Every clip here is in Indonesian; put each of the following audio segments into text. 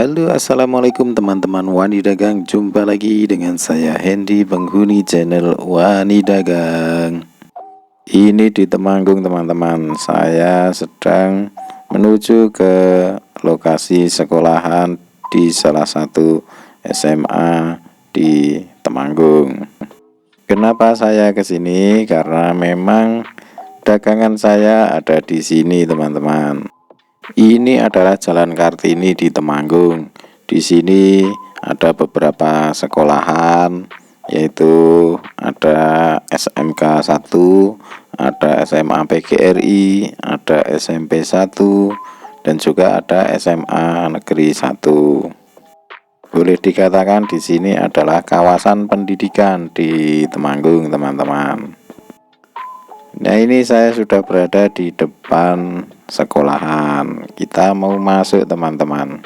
Halo, assalamualaikum teman-teman Wani Dagang. Jumpa lagi dengan saya Hendy, penghuni channel Wani Dagang. Ini di Temanggung teman-teman. Saya sedang menuju ke lokasi sekolahan di salah satu SMA di Temanggung. Kenapa saya ke sini? Karena memang dagangan saya ada di sini teman-teman. Ini adalah Jalan Kartini di Temanggung. Di sini ada beberapa sekolahan, yaitu ada SMK 1, ada SMA PGRI, ada SMP 1, dan juga ada SMA Negeri 1. Boleh dikatakan di sini adalah kawasan pendidikan di Temanggung, teman-teman. Nah, ini saya sudah berada di depan sekolahan. Kita mau masuk teman-teman.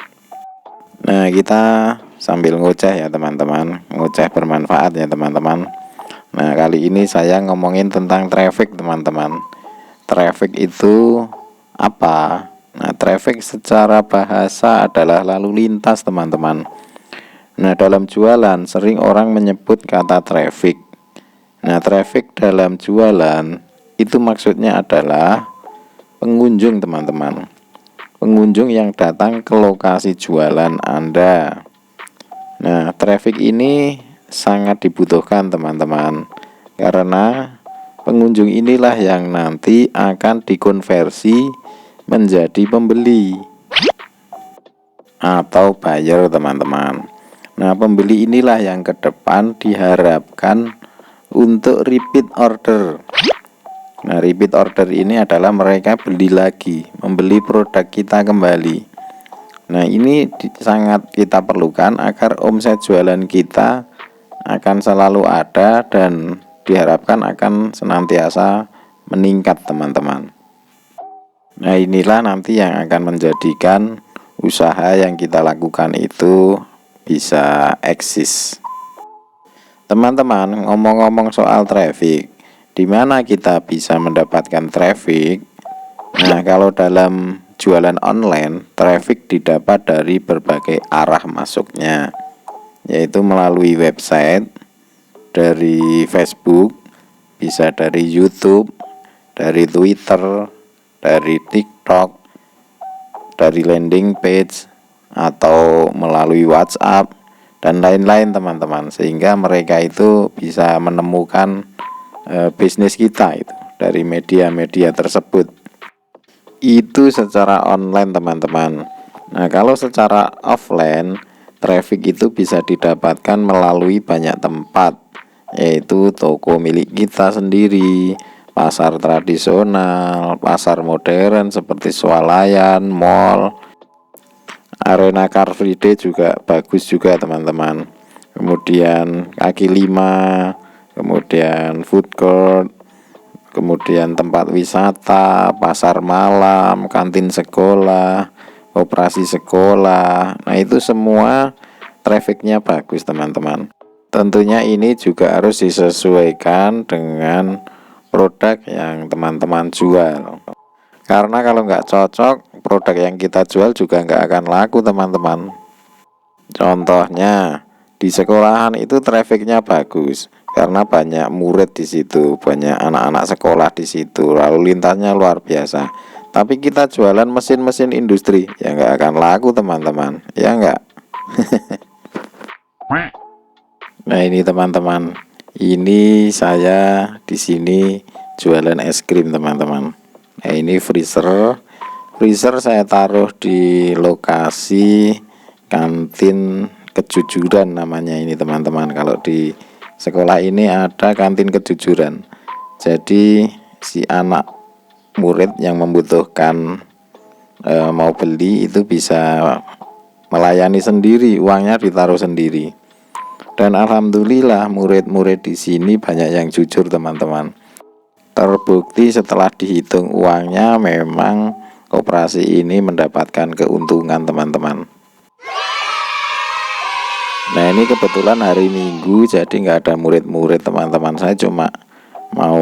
Nah, kita sambil ngoceh ya teman-teman. Ngoceh bermanfaat ya teman-teman. Nah, kali ini saya ngomongin tentang traffic teman-teman. Traffic itu apa? Nah, traffic secara bahasa adalah lalu lintas teman-teman. Nah, dalam jualan sering orang menyebut kata traffic. Nah, traffic dalam jualan itu maksudnya adalah pengunjung teman-teman. Pengunjung yang datang ke lokasi jualan Anda. Nah, traffic ini sangat dibutuhkan teman-teman, karena pengunjung inilah yang nanti akan dikonversi menjadi pembeli atau buyer teman-teman. Nah, pembeli inilah yang ke depan diharapkan untuk repeat order. Nah, repeat order ini adalah mereka beli lagi, membeli produk kita kembali. Nah, ini sangat kita perlukan agar omset jualan kita akan selalu ada dan diharapkan akan senantiasa meningkat teman-teman. Nah, inilah nanti yang akan menjadikan usaha yang kita lakukan itu bisa eksis. Teman-teman, ngomong-ngomong soal traffic, di mana kita bisa mendapatkan traffic? Nah, kalau dalam jualan online, traffic didapat dari berbagai arah masuknya, yaitu melalui website, dari Facebook, bisa dari YouTube, dari Twitter, dari TikTok, dari landing page, atau melalui WhatsApp, dan lain-lain teman-teman, sehingga mereka itu bisa menemukan bisnis kita itu dari media-media tersebut. Itu secara online teman-teman. Nah, kalau secara offline, traffic itu bisa didapatkan melalui banyak tempat, yaitu toko milik kita sendiri, pasar tradisional, pasar modern seperti swalayan, mall, arena Car Free Day juga bagus juga teman-teman. Kemudian kaki lima, kemudian food court, kemudian tempat wisata, pasar malam, kantin sekolah, operasi sekolah. Nah, itu semua trafficnya bagus teman-teman. Tentunya ini juga harus disesuaikan dengan produk yang teman-teman jual, karena kalau nggak cocok, produk yang kita jual juga nggak akan laku teman-teman. Contohnya di sekolahan itu trafficnya bagus karena banyak murid di situ, banyak anak-anak sekolah di situ, lalu lintasnya luar biasa. Tapi kita jualan mesin-mesin industri, ya nggak akan laku teman-teman, ya nggak? Nah, ini teman-teman, ini saya di sini jualan es krim teman-teman. Nah, ini freezer saya taruh di lokasi kantin kejujuran namanya ini teman-teman. Kalau di sekolah ini ada kantin kejujuran, jadi si anak murid yang membutuhkan mau beli itu bisa melayani sendiri, uangnya ditaruh sendiri. Dan alhamdulillah murid-murid di sini banyak yang jujur teman-teman. Terbukti setelah dihitung uangnya, memang koperasi ini mendapatkan keuntungan teman-teman. Nah, ini kebetulan hari Minggu, jadi nggak ada murid-murid teman-teman. Saya cuma mau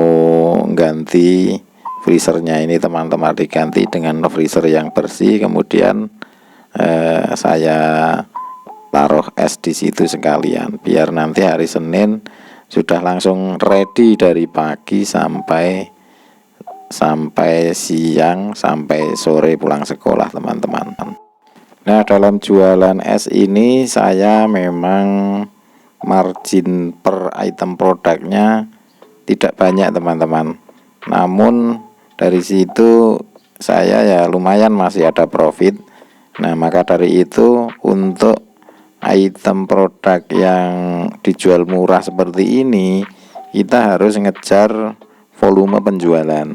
ganti freezernya ini teman-teman, diganti dengan freezer yang bersih, kemudian saya taruh es di situ sekalian, biar nanti hari Senin sudah langsung ready dari pagi sampai siang sampai sore pulang sekolah teman-teman. Nah, dalam jualan es ini saya memang margin per item produknya tidak banyak teman-teman, namun dari situ saya ya lumayan masih ada profit. Nah, maka dari itu untuk item produk yang dijual murah seperti ini, kita harus ngejar volume penjualan.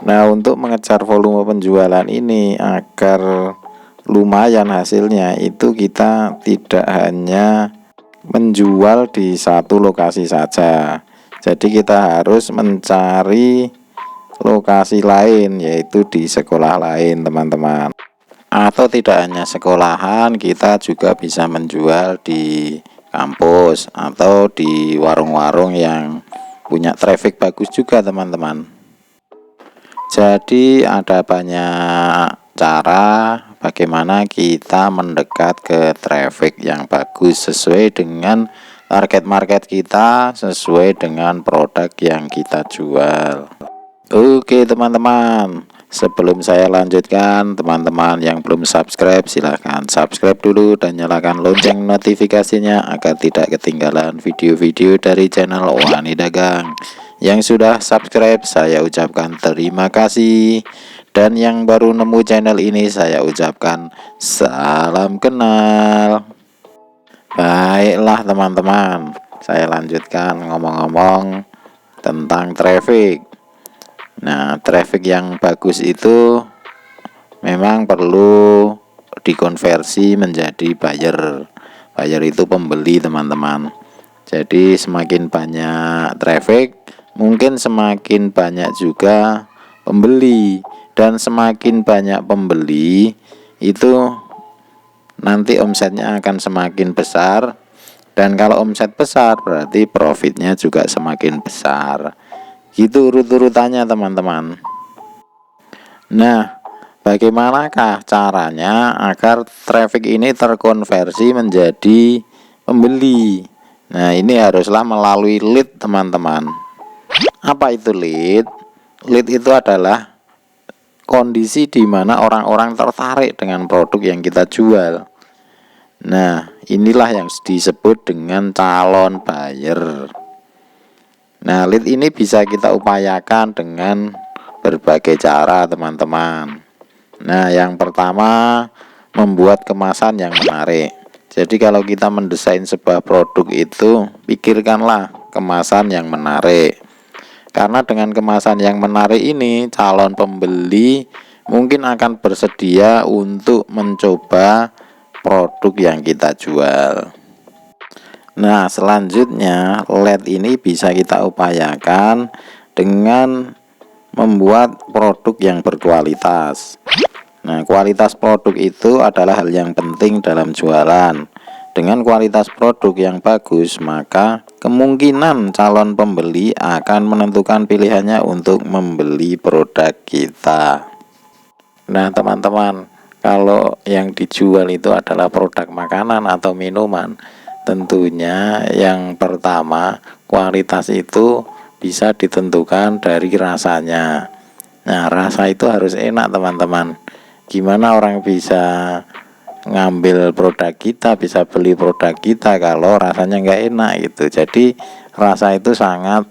Nah, untuk mengejar volume penjualan ini agar lumayan hasilnya, itu kita tidak hanya menjual di satu lokasi saja. Jadi kita harus mencari lokasi lain, yaitu di sekolah lain teman-teman. Atau tidak hanya sekolahan, kita juga bisa menjual di kampus atau di warung-warung yang punya traffic bagus juga teman-teman. Jadi ada banyak cara bagaimana kita mendekat ke traffic yang bagus sesuai dengan target market kita, sesuai dengan produk yang kita jual. Oke teman-teman, sebelum saya lanjutkan, teman-teman yang belum subscribe silahkan subscribe dulu dan nyalakan lonceng notifikasinya agar tidak ketinggalan video-video dari channel Wani Dagang. Yang sudah subscribe saya ucapkan terima kasih, dan yang baru nemu channel ini saya ucapkan salam kenal. Baiklah teman-teman, saya lanjutkan ngomong-ngomong tentang traffic. Nah, traffic yang bagus itu memang perlu dikonversi menjadi buyer. Buyer itu pembeli teman-teman. Jadi semakin banyak traffic, mungkin semakin banyak juga pembeli, dan semakin banyak pembeli itu nanti omsetnya akan semakin besar, dan kalau omset besar berarti profitnya juga semakin besar. Gitu urut-urutannya teman-teman. Nah, bagaimanakah caranya agar traffic ini terkonversi menjadi pembeli? Nah, ini haruslah melalui lead teman-teman. Apa itu lead? Lead itu adalah kondisi di mana orang-orang tertarik dengan produk yang kita jual. Nah, inilah yang disebut dengan calon buyer. Nah, lead ini bisa kita upayakan dengan berbagai cara teman-teman. Nah, yang pertama, membuat kemasan yang menarik. Jadi kalau kita mendesain sebuah produk itu, pikirkanlah kemasan yang menarik. Karena dengan kemasan yang menarik ini, calon pembeli mungkin akan bersedia untuk mencoba produk yang kita jual. Nah, selanjutnya LED ini bisa kita upayakan dengan membuat produk yang berkualitas. Nah, kualitas produk itu adalah hal yang penting dalam jualan. Dengan kualitas produk yang bagus, maka kemungkinan calon pembeli akan menentukan pilihannya untuk membeli produk kita. Nah, teman-teman, kalau yang dijual itu adalah produk makanan atau minuman, tentunya yang pertama, kualitas itu bisa ditentukan dari rasanya. Nah, rasa itu harus enak teman-teman. Gimana orang bisa ngambil produk kita, bisa beli produk kita kalau rasanya nggak enak gitu. Jadi rasa itu sangat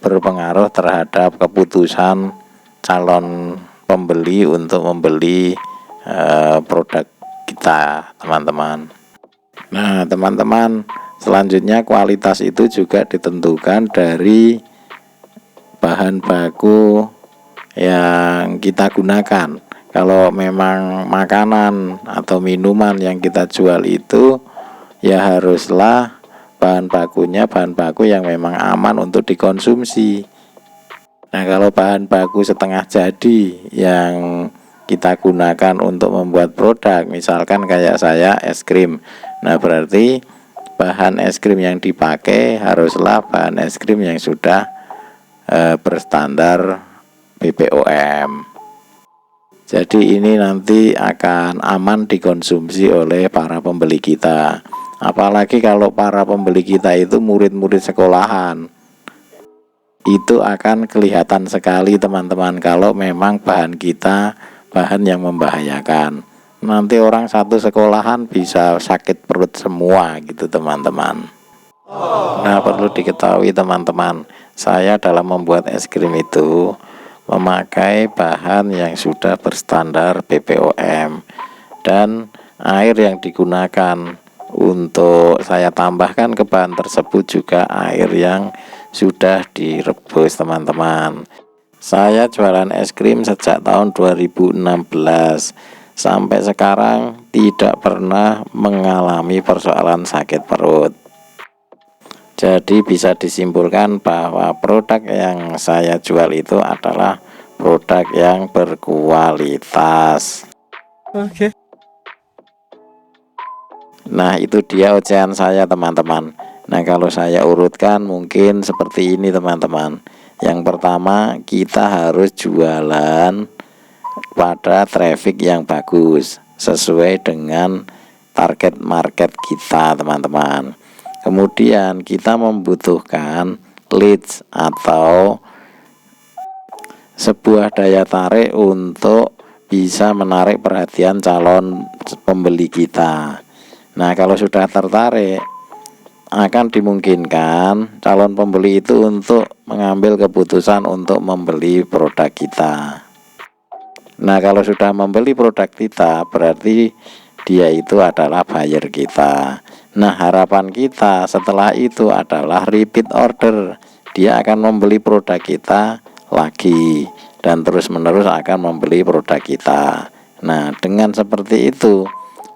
berpengaruh terhadap keputusan calon pembeli untuk membeli produk kita teman-teman. Nah teman-teman, selanjutnya kualitas itu juga ditentukan dari bahan baku yang kita gunakan. Kalau memang makanan atau minuman yang kita jual itu, ya haruslah bahan bakunya bahan baku yang memang aman untuk dikonsumsi. Nah, kalau bahan baku setengah jadi yang kita gunakan untuk membuat produk, misalkan kayak saya es krim, nah berarti bahan es krim yang dipakai haruslah bahan es krim yang sudah berstandar BPOM. Jadi ini nanti akan aman dikonsumsi oleh para pembeli kita. Apalagi kalau para pembeli kita itu murid-murid sekolahan. Itu akan kelihatan sekali teman-teman kalau memang bahan kita bahan yang membahayakan. Nanti orang satu sekolahan bisa sakit perut semua gitu teman-teman. Nah, perlu diketahui teman-teman, saya dalam membuat es krim itu memakai bahan yang sudah berstandar BPOM, dan air yang digunakan untuk saya tambahkan ke bahan tersebut juga air yang sudah direbus teman-teman. Saya jualan es krim sejak tahun 2016 sampai sekarang tidak pernah mengalami persoalan sakit perut. Jadi bisa disimpulkan bahwa produk yang saya jual itu adalah produk yang berkualitas. Oke. Nah, itu dia ocehan saya teman-teman. Nah, kalau saya urutkan mungkin seperti ini teman-teman. Yang pertama, kita harus jualan pada traffic yang bagus sesuai dengan target market kita teman-teman. Kemudian kita membutuhkan leads atau sebuah daya tarik untuk bisa menarik perhatian calon pembeli kita. Nah, kalau sudah tertarik, akan dimungkinkan calon pembeli itu untuk mengambil keputusan untuk membeli produk kita. Nah, kalau sudah membeli produk kita, berarti dia itu adalah buyer kita. Nah, harapan kita setelah itu adalah repeat order. Dia akan membeli produk kita lagi dan terus-menerus akan membeli produk kita. Nah, dengan seperti itu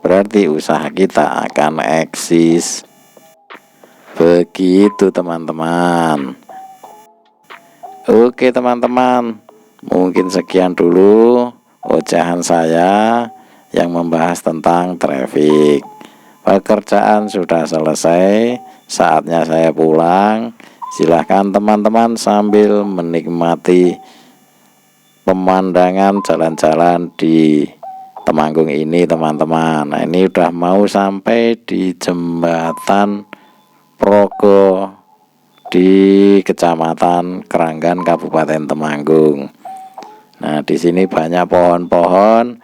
berarti usaha kita akan eksis. Begitu teman-teman. Oke teman-teman, mungkin sekian dulu ocehan saya yang membahas tentang traffic. Pekerjaan sudah selesai, saatnya saya pulang. Silahkan teman-teman sambil menikmati pemandangan jalan-jalan di Temanggung ini teman-teman. Nah, ini udah mau sampai di jembatan Progo di Kecamatan Keranggan Kabupaten Temanggung. Nah, di sini banyak pohon-pohon.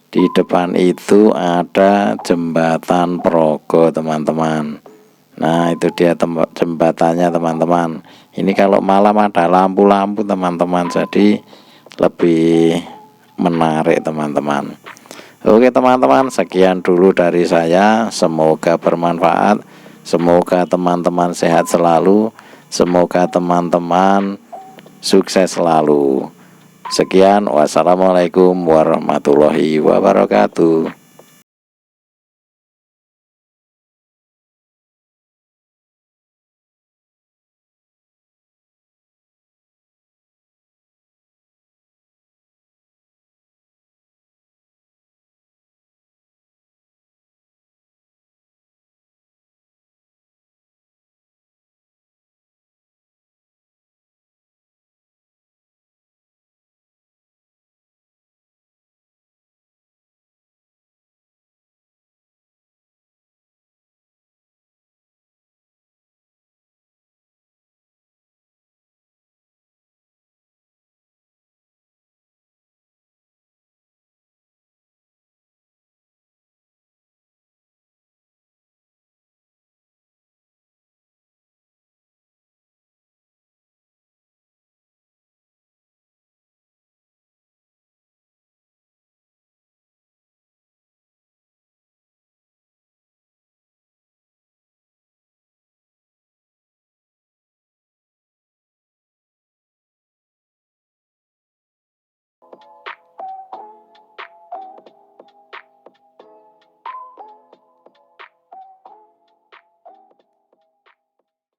Di depan itu ada jembatan Progo teman-teman. Nah, itu dia jembatannya teman-teman. Ini kalau malam ada lampu-lampu teman-teman, jadi lebih menarik teman-teman. Oke teman-teman, sekian dulu dari saya. Semoga bermanfaat. Semoga teman-teman sehat selalu. Semoga teman-teman sukses selalu. Sekian, wassalamualaikum warahmatullahi wabarakatuh.